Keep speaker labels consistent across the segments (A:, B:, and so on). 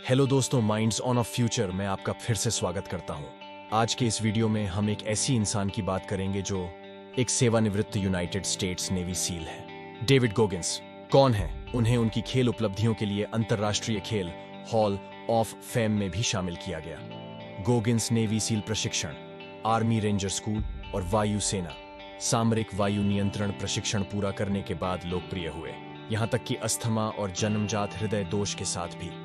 A: Hello दोस्तों, minds on off future में आपका फिर से स्वागत करता हूं। आज के इस वीडियो में हम एक ऐसी इंसान की बात करेंगे जो एक सेवानिवृत्त यूनाइटेड स्टेट्स नेवी सील है। डेविड गोगिंस कौन है? उन्हें उनकी खेल उपलब्धियों के लिए अंतर्राष्ट्रीय खेल हॉल ऑफ फेम में भी शामिल किया गया। गोगिंस नेवी सील प्रशिक्षण, आर्मी रेंजर स्कूल और वायु सेना सामरिक वायु नियंत्रण प्रशिक्षण पूरा करने के बाद लोकप्रिय हुए, यहां तक कि अस्थमा और जन्मजात हृदय दोष के साथ भी।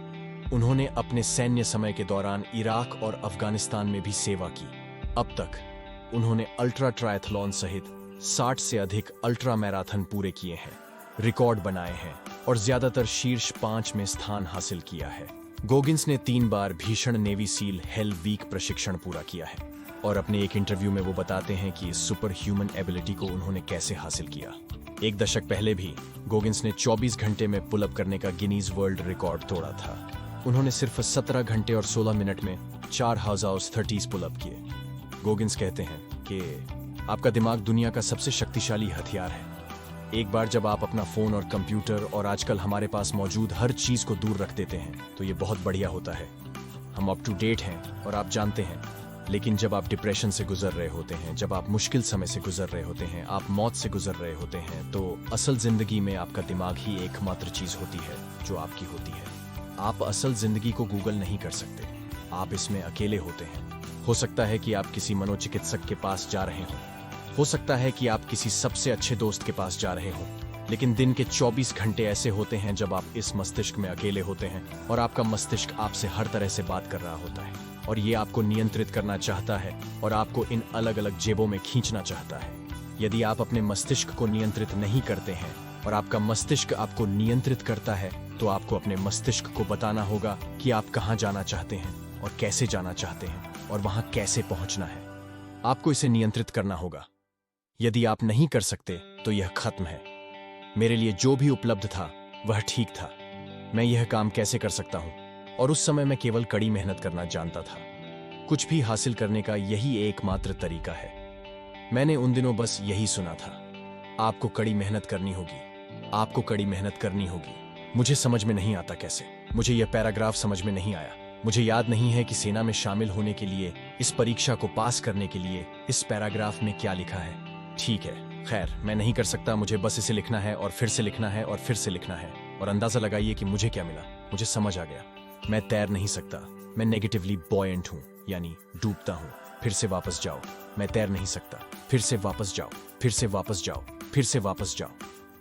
A: उन्होंने अपने सैन्य समय के दौरान इराक और अफगानिस्तान में भी सेवा की। अब तक उन्होंने अल्ट्रा ट्रायथलॉन सहित 60 से अधिक अल्ट्रा मैराथन पूरे किए हैं, रिकॉर्ड बनाए हैं और ज्यादातर शीर्ष 5 में स्थान हासिल किया है। गोगिंस ने 3 बार भीषण नेवी सील हेल वीक प्रशिक्षण पूरा किया है और अपने एक इंटरव्यू में वो बताते हैं कि इस सुपर ह्यूमन एबिलिटी को उन्होंने कैसे हासिल किया। 1 दशक पहले भी गोगिंस ने 24 घंटे में पुलअप करने का गिनीज वर्ल्ड रिकॉर्ड तोड़ा था। उन्होंने सिर्फ 17 घंटे और 16 मिनट में 4030 पुलअप किए। गोगिंस कहते हैं कि आपका दिमाग दुनिया का सबसे शक्तिशाली हथियार है। एक बार जब आप अपना फोन और कंप्यूटर और आजकल हमारे पास मौजूद हर चीज को दूर रख देते हैं तो ये बहुत बढ़िया होता है। हम अप टू डेट हैं और आप जानते हैं, लेकिन जब आप डिप्रेशन से गुजर रहे होते हैं, जब आप मुश्किल समय से गुजर रहे होते हैं, आप मौत से गुजर रहे होते हैं, तो असल जिंदगी में आपका दिमाग ही एकमात्र चीज होती है जो आपकी होती है। आप असल जिंदगी को गूगल नहीं कर सकते, आप इसमें अकेले होते हैं। हो सकता है कि आप किसी मनोचिकित्सक के पास जा रहे हो सकता है कि आप किसी सबसे अच्छे दोस्त के पास जा रहे हो, लेकिन दिन के 24 घंटे ऐसे होते हैं जब आप इस मस्तिष्क में अकेले होते हैं और आपका मस्तिष्क आपसे हर तरह से बात कर रहा होता है और ये आपको नियंत्रित करना चाहता है और आपको इन अलग अलग जेबों में खींचना चाहता है। यदि आप अपने मस्तिष्क को नियंत्रित नहीं करते हैं और आपका मस्तिष्क आपको नियंत्रित करता है, तो आपको अपने मस्तिष्क को बताना होगा कि आप कहां जाना चाहते हैं और कैसे जाना चाहते हैं और वहां कैसे पहुंचना है। आपको इसे नियंत्रित करना होगा। यदि आप नहीं कर सकते तो यह खत्म है। मेरे लिए जो भी उपलब्ध था वह ठीक था। मैं यह काम कैसे कर सकता हूं? और उस समय मैं केवल कड़ी मेहनत करना जानता था। कुछ भी हासिल करने का यही एकमात्र तरीका है। मैंने उन दिनों बस यही सुना था, आपको कड़ी मेहनत करनी होगी, आपको कड़ी मेहनत करनी होगी। मुझे समझ में नहीं आता कैसे। मुझे यह पैराग्राफ समझ में नहीं आया। मुझे याद नहीं है कि सेना में शामिल होने के लिए, इस परीक्षा को पास करने के लिए इस पैराग्राफ में क्या लिखा है। ठीक है, खैर मैं नहीं कर सकता। मुझे बस इसे लिखना है और फिर से लिखना है और फिर से लिखना है। और अंदाजा लगाइए कि मुझे क्या मिला। मुझे समझ आ गया, मैं तैर नहीं सकता। मैं नेगेटिवली बॉयंट हूं, यानी डूबता हूं। फिर से वापस जाओ, मैं तैर नहीं सकता। फिर से वापस जाओ, फिर से वापस जाओ, फिर से वापस जाओ।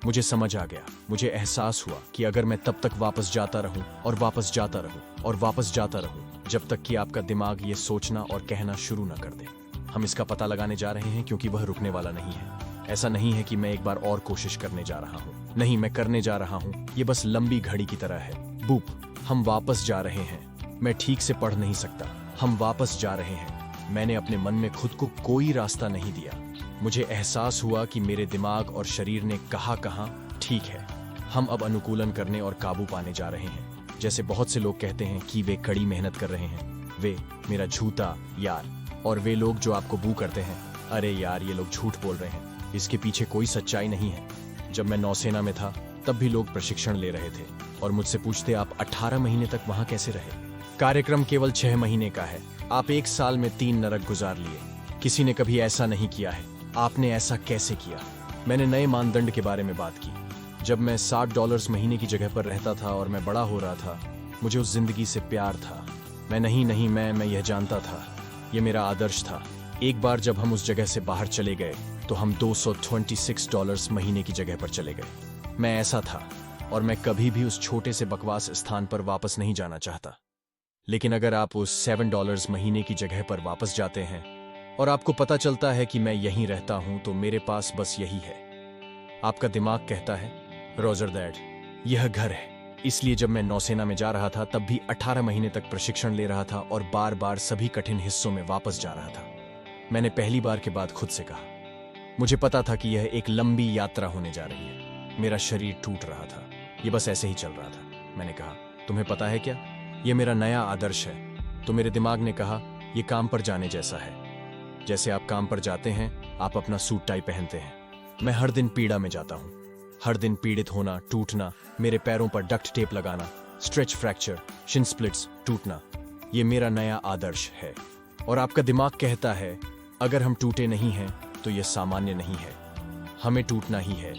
A: मुझे समझ आ गया। मुझे एहसास हुआ कि अगर मैं तब तक वापस जाता रहूं और वापस जाता रहूं और वापस जाता रहूं जब तक कि आपका दिमाग ये सोचना और कहना शुरू न कर दे। हम इसका पता लगाने जा रहे हैं क्योंकि वह रुकने वाला नहीं है। ऐसा नहीं है कि मैं एक बार और कोशिश करने जा रहा हूं। नहीं, मैं करने जा रहा हूं। ये बस लंबी घड़ी की तरह है। बूप, हम वापस जा रहे हैं। मैं ठीक से पढ़ नहीं सकता। हम वापस जा रहे हैं। मैंने अपने मन में खुद को कोई रास्ता नहीं दिया। मुझे एहसास हुआ कि मेरे दिमाग और शरीर ने कहा ठीक है, हम अब अनुकूलन करने और काबू पाने जा रहे हैं। जैसे बहुत से लोग कहते हैं कि वे कड़ी मेहनत कर रहे हैं। वे मेरा झूठा यार। और वे लोग जो आपको बू करते हैं, अरे यार ये लोग झूठ बोल रहे हैं, इसके पीछे कोई सच्चाई नहीं है। जब मैं नौसेना में था तब भी लोग प्रशिक्षण ले रहे थे और मुझसे पूछते, आप 18 महीने तक वहां कैसे रहे? कार्यक्रम केवल 6 महीने का है। आप 1 साल में 3 नरक गुजार लिए। किसी ने कभी ऐसा नहीं किया है। आपने ऐसा कैसे किया? मैंने नए मानदंड के बारे में बात की। जब मैं $60 महीने की जगह पर रहता था और मैं बड़ा हो रहा था, मुझे उस जिंदगी से प्यार था। मैं यह जानता था, यह मेरा आदर्श था। एक बार जब हम उस जगह से बाहर चले गए तो हम $226 महीने की जगह पर चले गए। मैं ऐसा था और मैं कभी भी उस छोटे से बकवास स्थान पर वापस नहीं जाना चाहता। लेकिन अगर आप उस $7 महीने की जगह पर वापस जाते हैं और आपको पता चलता है कि मैं यहीं रहता हूं, तो मेरे पास बस यही है। आपका दिमाग कहता है, रोजर दैट, यह घर है। इसलिए जब मैं नौसेना में जा रहा था तब भी 18 महीने तक प्रशिक्षण ले रहा था और बार बार सभी कठिन हिस्सों में वापस जा रहा था। मैंने पहली बार के बाद खुद से कहा, मुझे पता था कि यह एक लंबी यात्रा होने जा रही है। मेरा शरीर टूट रहा था, यह बस ऐसे ही चल रहा था। मैंने कहा, तुम्हें पता है क्या, यह मेरा नया आदर्श है। तो मेरे दिमाग ने कहा, यह काम पर जाने जैसा है। जैसे आप काम पर जाते हैं, आप अपना सूट टाई पहनते हैं। मैं हर दिन पीड़ा में जाता हूं। हर दिन पीड़ित होना, टूटना, मेरे पैरों पर डक्ट टेप लगाना, स्ट्रेच फ्रैक्चर, शिन स्प्लिट्स, टूटना, ये मेरा नया आदर्श है। और आपका दिमाग कहता है अगर हम टूटे नहीं हैं तो ये सामान्य नहीं है, हमें टूटना ही है।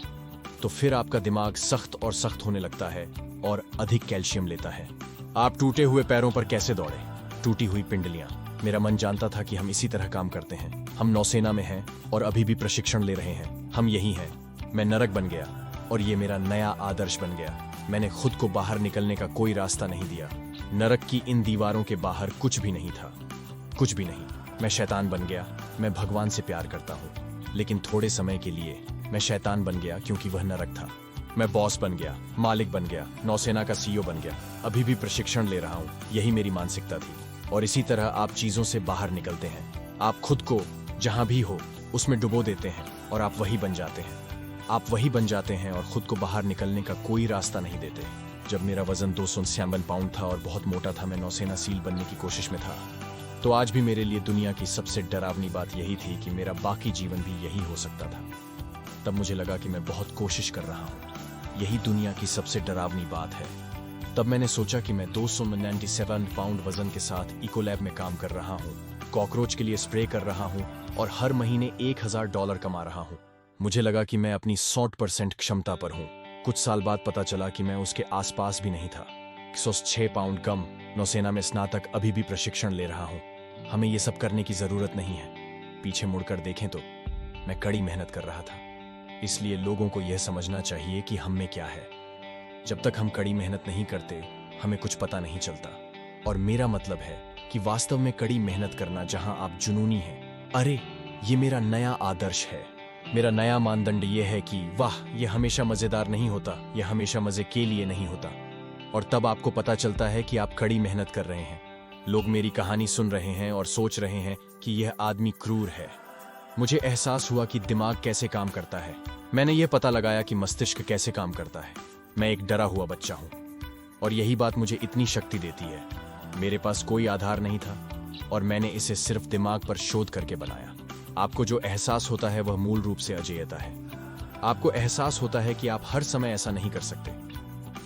A: तो फिर आपका दिमाग सख्त और सख्त होने लगता है और अधिक कैल्शियम लेता है। आप टूटे हुए पैरों पर कैसे दौड़े? टूटी हुई पिंडलियां। मेरा मन जानता था कि हम इसी तरह काम करते हैं। हम नौसेना में हैं और अभी भी प्रशिक्षण ले रहे हैं। हम यही हैं। मैं नरक बन गया और ये मेरा नया आदर्श बन गया। मैंने खुद को बाहर निकलने का कोई रास्ता नहीं दिया। नरक की इन दीवारों के बाहर कुछ भी नहीं था, कुछ भी नहीं। मैं शैतान बन गया। मैं भगवान से प्यार करता हूँ, लेकिन थोड़े समय के लिए मैं शैतान बन गया क्योंकि वह नरक था। मैं बॉस बन गया, मालिक बन गया, नौसेना का सीईओ बन गया। अभी भी प्रशिक्षण ले रहा हूँ। यही मेरी मानसिकता थी। और इसी तरह आप चीजों से बाहर निकलते हैं। आप खुद को जहां भी हो उसमें डुबो देते हैं और आप वही बन जाते हैं। आप वही बन जाते हैं और खुद को बाहर निकलने का कोई रास्ता नहीं देते। जब मेरा वजन 251 पाउंड था और बहुत मोटा था, मैं नौसेना सील बनने की कोशिश में था। तो आज भी मेरे लिए दुनिया की सबसे डरावनी बात यही थी कि मेरा बाकी जीवन भी यही हो सकता था। तब मुझे लगा कि मैं बहुत कोशिश कर रहा हूँ। यही दुनिया की सबसे डरावनी बात है। तब मैंने सोचा कि मैं 297 पाउंड वजन के साथ इकोलैब में काम कर रहा हूँ, कॉकरोच के लिए स्प्रे कर रहा हूँ और हर महीने $1000 कमा रहा हूँ। मुझे लगा कि मैं अपनी 100% क्षमता पर हूँ। कुछ साल बाद पता चला कि मैं उसके आसपास भी नहीं था। 106 पाउंड कम, नौसेना में स्नातक, अभी भी प्रशिक्षण ले रहा हूँ। हमें ये सब करने की जरूरत नहीं है। पीछे मुड़कर देखें तो मैं कड़ी मेहनत कर रहा था। इसलिए लोगों को यह समझना चाहिए कि हम में क्या है। जब तक हम कड़ी मेहनत नहीं करते हमें कुछ पता नहीं चलता। और मेरा मतलब है कि वास्तव में कड़ी मेहनत करना जहां आप जुनूनी हैं। अरे ये मेरा नया आदर्श है। मेरा नया मानदंड ये है कि वाह, ये हमेशा मजेदार नहीं होता, यह हमेशा मजे के लिए नहीं होता। और तब आपको पता चलता है कि आप कड़ी मेहनत कर रहे हैं। लोग मेरी कहानी सुन रहे हैं और सोच रहे हैं कि यह आदमी क्रूर है। मुझे एहसास हुआ कि दिमाग कैसे काम करता है। मैंने यह पता लगाया कि मस्तिष्क कैसे काम करता है। मैं एक डरा हुआ बच्चा हूं और यही बात मुझे इतनी शक्ति देती है। मेरे पास कोई आधार नहीं था और मैंने इसे सिर्फ दिमाग पर शोध करके बनाया। आपको जो एहसास होता है वह मूल रूप से अजेयता है। आपको एहसास होता है कि आप हर समय ऐसा नहीं कर सकते।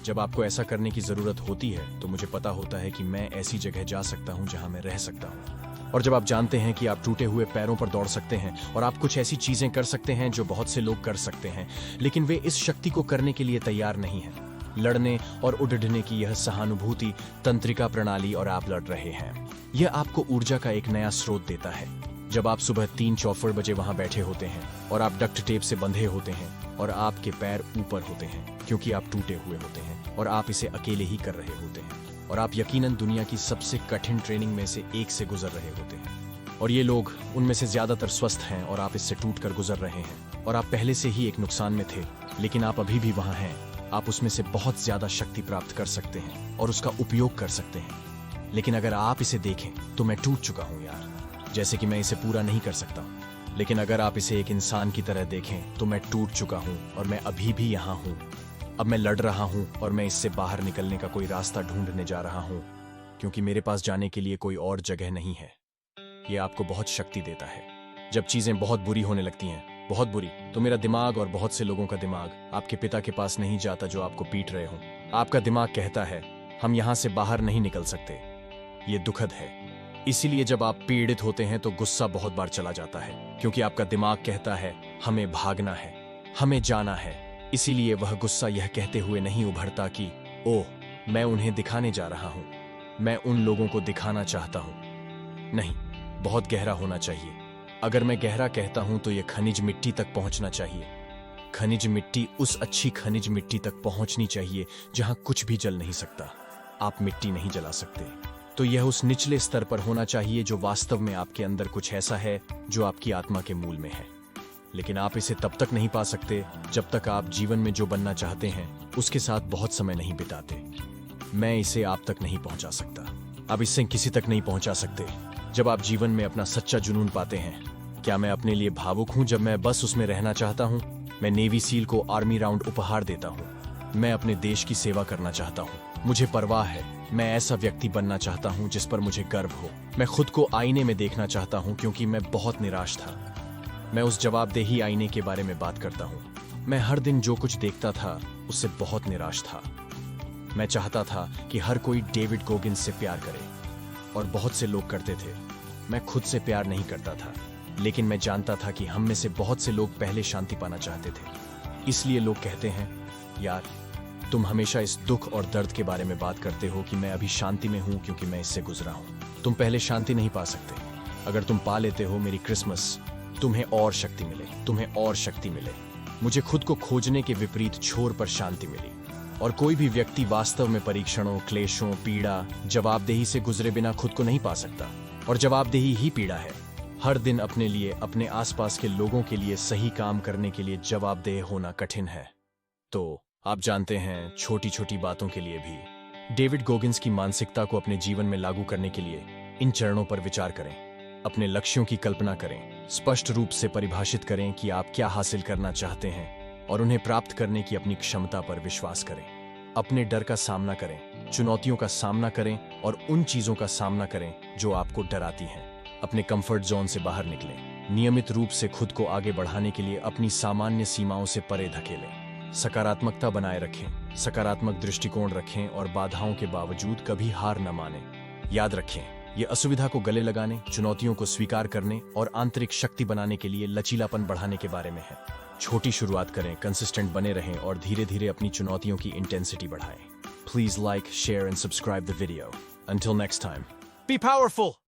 A: जब आपको ऐसा करने की जरूरत होती है तो मुझे पता होता है कि मैं ऐसी जगह जा सकता हूं जहां मैं रह सकता हूं। और जब आप जानते हैं कि आप टूटे हुए पैरों पर दौड़ सकते हैं और आप कुछ ऐसी चीजें कर सकते हैं जो बहुत से लोग कर सकते हैं, लेकिन वे इस शक्ति को करने के लिए तैयार नहीं हैं। लड़ने और उड़ने की यह सहानुभूति तंत्रिका प्रणाली और आप लड़ रहे हैं। यह आपको ऊर्जा का एक नया स्रोत देता है। जब आप सुबह 3:44 बजे वहां बैठे होते हैं और आप डक्ट टेप से बंधे होते हैं और आपके पैर ऊपर होते हैं क्योंकि आप टूटे हुए होते हैं और आप इसे अकेले ही कर रहे होते हैं और आप यकीनन दुनिया की सबसे कठिन ट्रेनिंग में से एक से गुजर रहे होते हैं और ये लोग उनमें से ज्यादातर स्वस्थ हैं और आप इससे टूटकर गुजर रहे हैं और आप पहले से ही एक नुकसान में थे, लेकिन आप अभी भी वहां हैं। आप उसमें से बहुत ज्यादा शक्ति प्राप्त कर सकते हैं और उसका उपयोग कर सकते हैं। लेकिन अगर आप इसे देखें तो मैं टूट चुका हूं यार, जैसे कि मैं इसे पूरा नहीं कर सकता। लेकिन अगर आप इसे एक इंसान की तरह देखें तो मैं टूट चुका हूं और मैं अभी भी यहां हूं। अब मैं लड़ रहा हूं और मैं इससे बाहर निकलने का कोई रास्ता ढूंढने जा रहा हूं, क्योंकि मेरे पास जाने के लिए कोई और जगह नहीं है। ये आपको बहुत शक्ति देता है। जब चीजें बहुत बुरी होने लगती हैं, बहुत बुरी, तो मेरा दिमाग और बहुत से लोगों का दिमाग आपके पिता के पास नहीं जाता जो आपको पीट रहे हों। आपका दिमाग कहता है हम यहां से बाहर नहीं निकल सकते। ये दुखद है। इसीलिए जब आप पीड़ित होते हैं तो गुस्सा बहुत बार चला जाता है, क्योंकि आपका दिमाग कहता है हमें भागना है, हमें जाना है। इसीलिए वह गुस्सा यह कहते हुए नहीं उभरता कि ओह मैं उन्हें दिखाने जा रहा हूं, मैं उन लोगों को दिखाना चाहता हूं। नहीं, बहुत गहरा होना चाहिए। अगर मैं गहरा कहता हूं तो यह खनिज मिट्टी तक पहुंचना चाहिए। खनिज मिट्टी, उस अच्छी खनिज मिट्टी तक पहुंचनी चाहिए जहां कुछ भी जल नहीं सकता। आप मिट्टी नहीं जला सकते। तो यह उस निचले स्तर पर होना चाहिए जो वास्तव में आपके अंदर कुछ ऐसा है जो आपकी आत्मा के मूल में है। लेकिन आप इसे तब तक नहीं पा सकते जब तक आप जीवन में जो बनना चाहते हैं उसके साथ बहुत समय नहीं बिताते। मैं इसे आप तक नहीं पहुंचा सकता। आप इससे किसी तक नहीं पहुंचा सकते जब आप जीवन में अपना सच्चा जुनून पाते हैं। क्या मैं अपने लिए भावुक हूं जब मैं बस उसमें रहना चाहता हूं? मैं नेवी सील को आर्मी राउंड उपहार देता हूं। मैं अपने देश की सेवा करना चाहता हूं। मुझे परवाह है। मैं ऐसा व्यक्ति बनना चाहता हूं जिस पर मुझे गर्व हो। मैं खुद को आईने में देखना चाहता हूं क्योंकि मैं बहुत निराश था। मैं उस जवाबदेही आईने के बारे में बात करता हूं। मैं हर दिन जो कुछ देखता था उससे बहुत निराश था। मैं चाहता था कि हर कोई डेविड गोगिंस से प्यार करे, और बहुत से लोग करते थे। मैं खुद से प्यार नहीं करता था, लेकिन मैं जानता था कि हम में से बहुत से लोग पहले शांति पाना चाहते थे। इसलिए लोग कहते हैं, यार तुम हमेशा इस दुख और दर्द के बारे में बात करते हो कि मैं अभी शांति में हूं क्योंकि मैं इससे गुजरा हूं। तुम पहले शांति नहीं पा सकते। अगर तुम पा लेते हो मेरी क्रिसमस, तुम्हें और शक्ति मिले, तुम्हें और शक्ति मिले। मुझे खुद को खोजने के विपरीत छोर पर शांति मिली, और कोई भी व्यक्ति वास्तव में परीक्षणों, क्लेशों, पीड़ा, जवाबदेही से गुजरे बिना खुद को नहीं पा सकता। और जवाबदेही ही पीड़ा है। हर दिन अपने लिए, अपने आसपास के लोगों के लिए सही काम करने के लिए जवाबदेह होना कठिन है। तो आप जानते हैं, छोटी छोटी बातों के लिए भी। डेविड गोगिंस की मानसिकता को अपने जीवन में लागू करने के लिए इन चरणों पर विचार करें। अपने लक्ष्यों की कल्पना करें, स्पष्ट रूप से परिभाषित करें कि आप क्या हासिल करना चाहते हैं, और उन्हें प्राप्त करने की अपनी क्षमता पर विश्वास करें। अपने डर का सामना करें, चुनौतियों का सामना करें, और उन चीजों का सामना करें जो आपको डराती हैं। अपने कंफर्ट जोन से बाहर निकलें। नियमित रूप से खुद को आगे बढ़ाने के लिए अपनी सामान्य सीमाओं से परे धकेलें। सकारात्मकता बनाए रखें, सकारात्मक दृष्टिकोण रखें, और बाधाओं के बावजूद कभी हार न मानें। याद रखें, ये असुविधा को गले लगाने, चुनौतियों को स्वीकार करने और आंतरिक शक्ति बनाने के लिए लचीलापन बढ़ाने के बारे में है। छोटी शुरुआत करें, कंसिस्टेंट बने रहें, और धीरे धीरे अपनी चुनौतियों की इंटेंसिटी बढ़ाएं। Please like, share and subscribe the video. Until next time, be powerful!